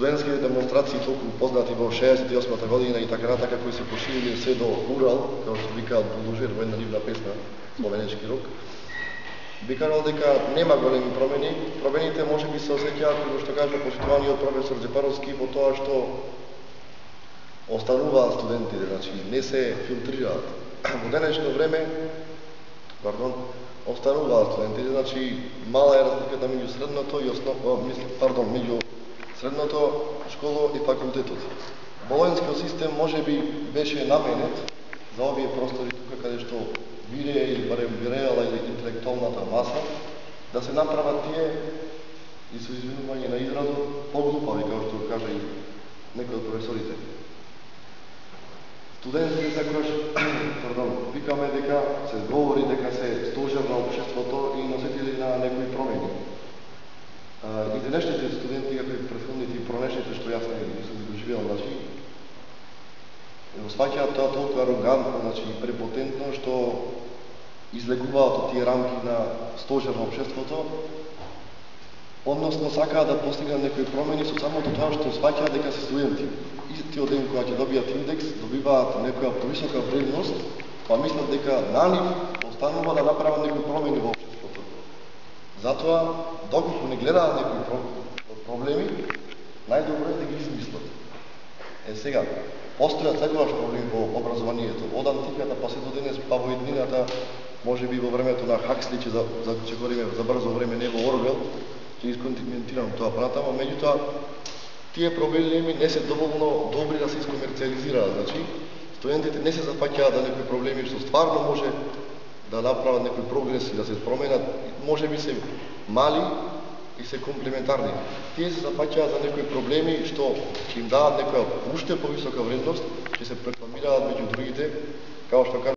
студентски демонстрации толку познати во 68-та година и така натака, кои се поширили се до Урал, како што викаат Булдужер во една нивна песна, словенечки рок. Би кажал дека нема големи промени. Промените можеби се осеќаат како што кажа почитуваниот професор Джепаровски во тоа што остануваат студентите, значи не се филтрираат. Во денешно време, остануваат студентите, значи мала е разликата меѓу средното и меѓу средното школо и факултетот. Болонскиот систем можеби беше наменет за овие простори тука каде што вирее или барем виреала или интелектуалната маса, да се направат тие, и со извинување на изразот, поглупави, како што кажа и некои од професорите. Студентите секогаш, викаме дека се говори дека се стожер на општеството и носители на некои промени. И денешните студенти, како и претходните и пронешните, што јас не сум ги доживеал, значи, сваќаат тоа толку арогантно, значи, препотентно, што излегуваат од тие рамки на стожер на општеството, односно сакаат да постигнат некои промени со самото тоа што сваќаат дека се студенти. Истиот ден кога ќе добијат индекс, добиваат некоја повисока вредност, па мислат дека на нив останува да направат некои промени во општеството. Затоа, доколку не гледаат некои проблеми, најдобро е да ги измислат. Сега, постојат секогаш проблеми во образованието, од антиката па се до денес, па во еднината, може би во времето на Хаксли, че говориме за брзо време, не во Орвел, ќе исконтинентирам тоа понатаму, меѓутоа, тие проблеми не се доволно добри да се искомерциализираат, значи, студентите не се зафаќаат да некои проблеми што стварно може да направат некој прогрес и да се променат, може би се мали и се комплементарни. Тие се зафаќаат за некои проблеми што ќе им дадат некоја уште повисока вредност, ќе се прекламираат меѓу другите, како што кажа